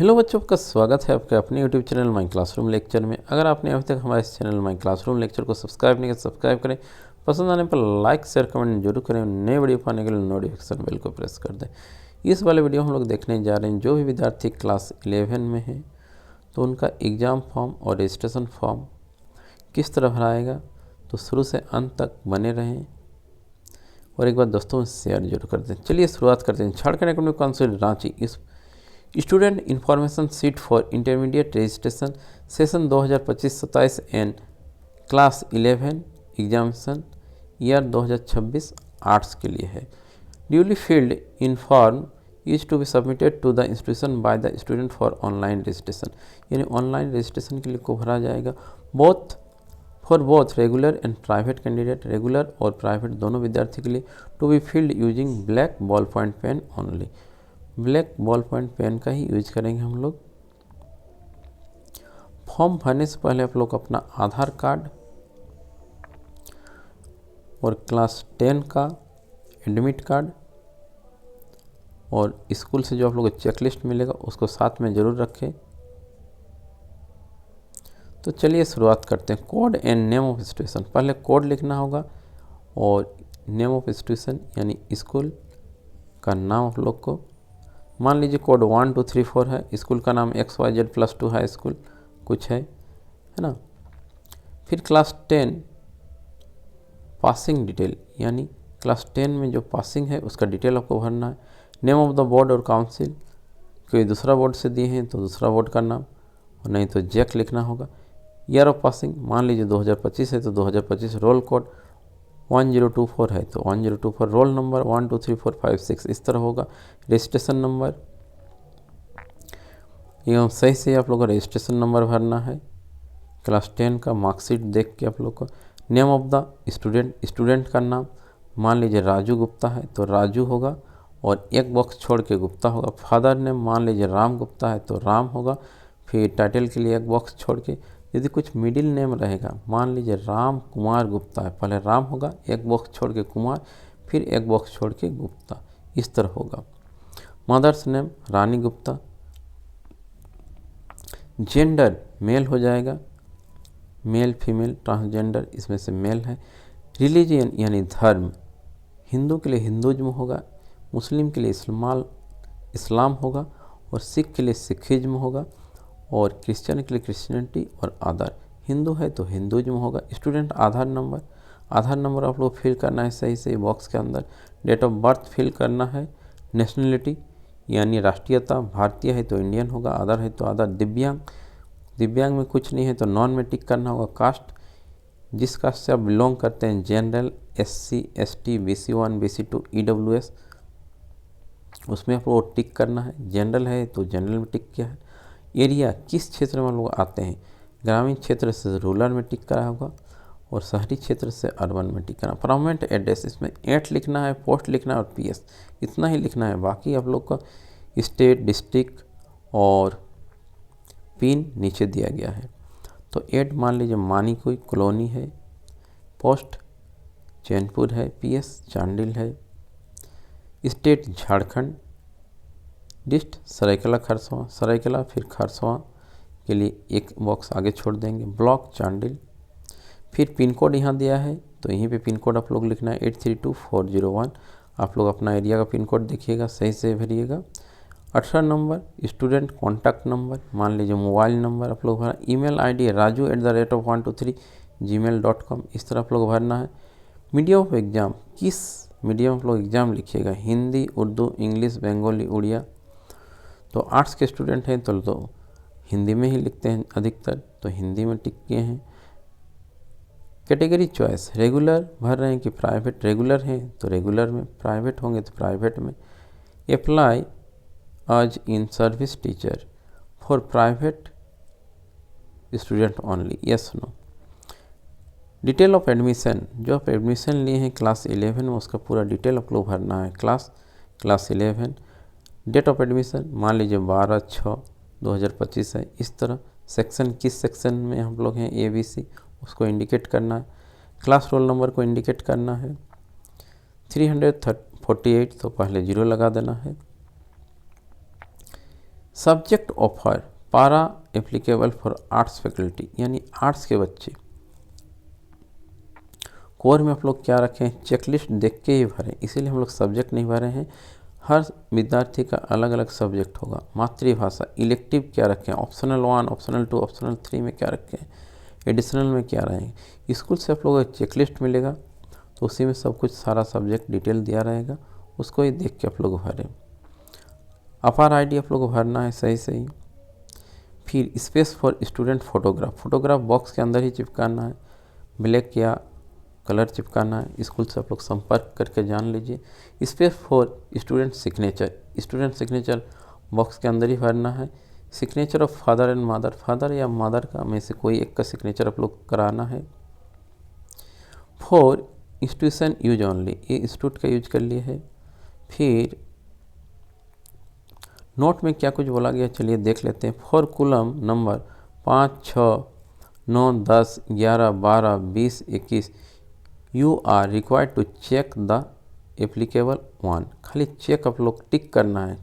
Hello बच्चों, का स्वागत है आपके अपने YouTube channel my classroom lecture में। अगर आपने अभी तक हमारे इस चैनल माई क्लासरूम लेक्चर को सब्सक्राइब नहीं किया, सब्सक्राइब करें। पसंद आने पर लाइक शेयर कमेंट जरूर करें। नए वीडियो पाने के लिए नोटिफिकेशन बेल को प्रेस कर दें। इस वाले वीडियो हम लोग देखने जा रहे हैं, जो भी विद्यार्थी क्लास 11 में है तो उनका एग्ज़ाम फॉर्म और रजिस्ट्रेशन फॉर्म किस तरह भराएगा। तो शुरू से अंत तक बने रहें और एक बार दोस्तों में शेयर जरूर कर दें। चलिए शुरुआत करते हैं। झारखंड एकेडमिक काउंसिल रांची इस student information sheet for intermediate registration session 2025-27 and class 11 examination year 2026 arts के लिए है। Duly filled in form is to be submitted to the institution by the student for online registration, यानी online registration के लिए को भरा जाएगा for both regular and private candidate, regular और प्राइवेट दोनों विद्यार्थी के लिए, to be filled using black ball point pen only. Black ball point pen का ही यूज करेंगे हम लोग। फॉर्म भरने से पहले आप लोग अपना आधार कार्ड और क्लास 10 का एडमिट कार्ड और स्कूल से जो आप लोग को चेकलिस्ट मिलेगा उसको साथ में ज़रूर रखें। तो चलिए शुरुआत करते हैं। Code and name of institution, पहले कोड लिखना होगा और नेम ऑफ इंस्टीट्यूशन यानी स्कूल का नाम आप लोग को, मान लीजिए कोड 1 2 3 4 है, स्कूल का नाम XYZ+2 हाई स्कूल कुछ है ना। फिर क्लास 10 पासिंग डिटेल, यानी क्लास 10 में जो पासिंग है उसका डिटेल आपको भरना है। नेम ऑफ द बोर्ड और काउंसिल, कोई दूसरा बोर्ड से दिए हैं तो दूसरा बोर्ड का नाम, और नहीं तो जैक लिखना होगा। ईयर ऑफ पासिंग, मान लीजिए 2025 है तो 2025। रोल कोड 1024 है तो 1024। रोल नंबर 1 2 3 4 5 6 इस तरह होगा। रजिस्ट्रेशन नंबर एवं सही से आप लोग को रजिस्ट्रेशन नंबर भरना है। क्लास 10 का मार्कशीट देख के आप लोग को। Name of the student, student का नाम, मान लीजिए राजू गुप्ता है तो राजू होगा और एक बॉक्स छोड़ के गुप्ता होगा। फादर नेम, मान लीजिए राम गुप्ता है तो राम होगा। फिर टाइटल के लिए एक बॉक्स छोड़ के, यदि कुछ मिडिल नेम रहेगा, मान लीजिए राम कुमार गुप्ता है, पहले राम होगा, एक बॉक्स छोड़ के कुमार, फिर एक बॉक्स छोड़ के गुप्ता, इस तरह होगा। मदर्स नेम रानी गुप्ता। जेंडर मेल हो जाएगा, मेल फीमेल ट्रांसजेंडर इसमें से मेल है। रिलीजियन यानी धर्म, हिंदू के लिए हिंदुज्म होगा, मुस्लिम के लिए इस्लाम होगा और सिख के लिए सिखिज्म होगा और क्रिश्चियन के लिए क्रिश्चियनिटी और अदर। हिंदू है तो हिंदुज्म होगा। स्टूडेंट आधार नंबर, आधार नंबर आप लोग फिल करना है सही से बॉक्स के अंदर। डेट ऑफ बर्थ फिल करना है। नेशनलिटी यानी राष्ट्रीयता, भारतीय है तो इंडियन होगा, अदर है तो अदर। दिव्यांग, दिव्यांग में कुछ नहीं है तो नॉन में टिक करना होगा। कास्ट, जिस कास्ट से आप बिलोंग करते हैं, general, SC ST BC1 BC2 EWS, उसमें आप लोग टिक करना है। जनरल है तो जनरल में टिक किया है। एरिया, किस क्षेत्र में लोग आते हैं, ग्रामीण क्षेत्र से रूरल में टिक करा होगा और शहरी क्षेत्र से अर्बन में टिक करना। परमानेंट एड्रेस, इसमें 8 लिखना है, पोस्ट लिखना है और PS, इतना ही लिखना है। बाकी आप लोग का स्टेट, डिस्ट्रिक्ट और पिन नीचे दिया गया है। तो 8 मान लीजिए मानी कोई कॉलोनी है, पोस्ट चैनपुर है, PS चांडिल है, स्टेट झारखंड, डिस्ट सरायकला खरसवां, सरायकला फिर खरसवां के लिए एक बॉक्स आगे छोड़ देंगे। ब्लॉक चांडिल। फिर पिन कोड यहाँ दिया है तो यहीं पे पिन कोड आप लोग लिखना है 832401। आप लोग अपना एरिया का पिन कोड देखिएगा, सही से भरिएगा। 18 नंबर स्टूडेंट कॉन्टैक्ट नंबर, मान लीजिए मोबाइल नंबर आप लोग भरना। ईमेल ID raju@123gmail.com, इस तरह आप लोग भरना है। मीडियम ऑफ एग्ज़ाम, किस मीडियम आप लोग एग्ज़ाम लिखिएगा, हिंदी, उर्दू, इंग्लिश, बंगाली, उड़िया। तो आर्ट्स के स्टूडेंट हैं तो हिंदी में ही लिखते हैं अधिकतर, तो हिंदी में टिक किए हैं। कैटेगरी चॉइस, रेगुलर भर रहे हैं कि प्राइवेट, रेगुलर हैं तो रेगुलर में, प्राइवेट होंगे तो प्राइवेट में। Apply as in service teacher for private student only, yes no. Detail of admission, जो आप एडमिशन लिए हैं क्लास 11 में उसका पूरा डिटेल आप लोग भरना है। क्लास 11। डेट ऑफ एडमिशन, मान लीजिए 12/6/2025 है, इस तरह। सेक्शन, किस सेक्शन में हम लोग हैं, ABC, उसको इंडिकेट करना है। क्लास रोल नंबर को इंडिकेट करना है। 348 तो पहले 0 लगा देना है। सब्जेक्ट ऑफर पारा एप्लीकेबल फॉर आर्ट्स फैकल्टी, यानी आर्ट्स के बच्चे। कोर में आप लोग क्या रखें, चेकलिस्ट देख के ही भरें, इसीलिए हम लोग सब्जेक्ट नहीं भरे हैं। हर विद्यार्थी का अलग अलग सब्जेक्ट होगा। मातृभाषा इलेक्टिव क्या रखें, ऑप्शनल 1, ऑप्शनल 2, ऑप्शनल 3 में क्या रखें, एडिशनल में क्या रहेंगे। स्कूल से आप लोगों को चेकलिस्ट मिलेगा, तो उसी में सब कुछ सारा सब्जेक्ट डिटेल दिया रहेगा, उसको ही देख के आप लोग भरें। अपार आईडी आप लोग को भरना है सही सही। फिर space for student photograph, photograph box के अंदर ही चिपकाना है, ब्लैक या कलर चिपकाना है। स्कूल से आप लोग संपर्क करके जान लीजिए। Space for student signature, student signature box के अंदर ही भरना है। Signature of father and mother, father या मदर का में से कोई एक का सिग्नेचर आप लोग कराना है। फॉर इंस्टीट्यूशन यूज ओनली, ये इंस्टीट्यूट का यूज कर लिए है। फिर नोट में क्या कुछ बोला गया, चलिए देख लेते हैं। For column number 5, 6, 9, 10, 11, 12, 20, 21 you are required to check the applicable 1, खाली चेक आप लोग टिक करना है,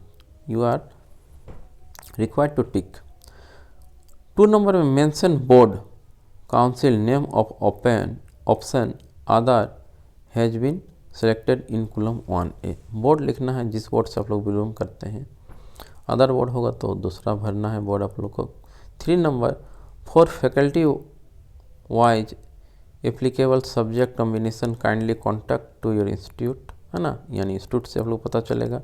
you are required to tick. 2 number में mention board council name of option other has been selected in column 1A, board लिखना है जिस board से आप लोग बिलोंग करते हैं। अदर बोर्ड होगा तो दूसरा भरना है बोर्ड आप लोग को। 3 number for faculty wise applicable subject combination kindly contact to your institute, है ना, यानी इंस्टीट्यूट से आप लोग पता चलेगा।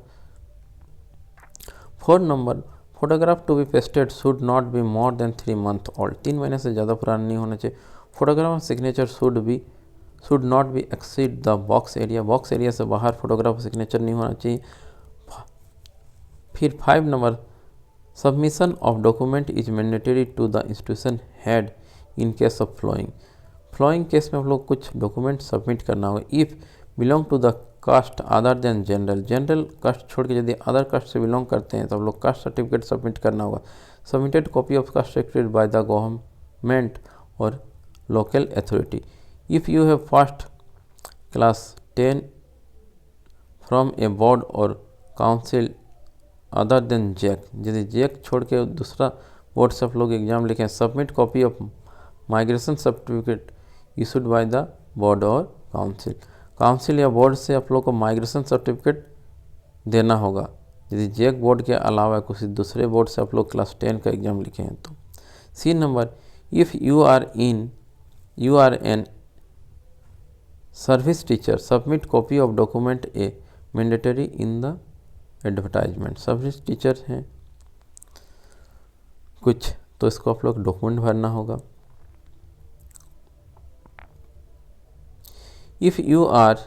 4 number photograph to be pasted should not be more than 3 month old, 3 महीने से ज़्यादा पुराना नहीं होना चाहिए। Photograph signature should not be exceed the box area, box area से बाहर फोटोग्राफ सिग्नेचर नहीं होना चाहिए। फिर 5 number submission of document is mandatory to the institution head in case of following case में आप लोग कुछ डॉक्यूमेंट सबमिट करना होगा। If belong to the caste other than general caste छोड़ के यदि अदर कास्ट से बिलोंग करते हैं तो आप लोग कास्ट सर्टिफिकेट सबमिट करना होगा। Submitted copy of caste certificate by the government और local authority. If you have first class 10 from a board और काउंसिल अदर देन जैक, यदि जैक छोड़ के दूसरा बोर्ड से आप लोग एग्जाम लिखें, submit copy of migration certificate issued by the board और काउंसिल या बोर्ड से आप लोग को माइग्रेशन सर्टिफिकेट देना होगा यदि जैक बोर्ड के अलावा किसी दूसरे बोर्ड से आप लोग क्लास 10 का एग्जाम लिखे हैं तो। C number if you are an service teacher submit copy of document a mandatory in the advertisement, service teacher हैं कुछ तो इसको आप लोग डॉक्यूमेंट भरना होगा। If you are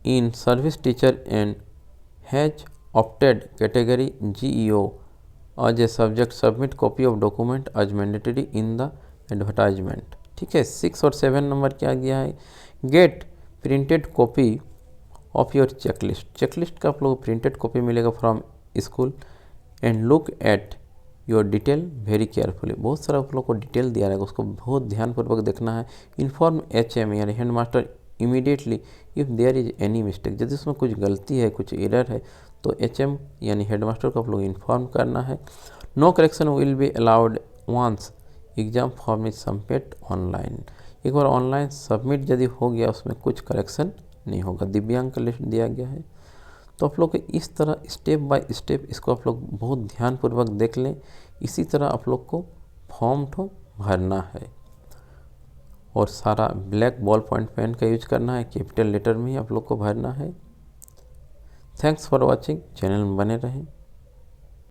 in service teacher and has opted category GEO as a subject submit copy of document as mandatory in the advertisement, ठीक है। 6 और 7 नंबर क्या गया है, get printed copy of your checklist का आप लोग प्रिंटेड कॉपी मिलेगा from school and look at your detail very carefully, बहुत सारा आप लोग को डिटेल दिया रहेगा, उसको बहुत ध्यानपूर्वक देखना है। इन्फॉर्म HM यानी head master immediately if there is any mistake, यदि उसमें कुछ गलती है कुछ एरर है तो HM यानी हेड मास्टर को आप लोग इन्फॉर्म करना है। No correction will be allowed once exam form is submit online, एक बार ऑनलाइन सबमिट यदि हो गया उसमें कुछ करेक्शन नहीं होगा। दिव्यांग का लिस्ट दिया गया है, तो आप लोग को इस तरह स्टेप बाय स्टेप इसको आप लोग बहुत ध्यानपूर्वक देख लें। इसी तरह आप लोग को फॉर्म को भरना है और सारा ब्लैक बॉल पॉइंट पेन का यूज करना है, कैपिटल लेटर में ही आप लोग को भरना है। थैंक्स फॉर वॉचिंग, चैनल में बने रहें।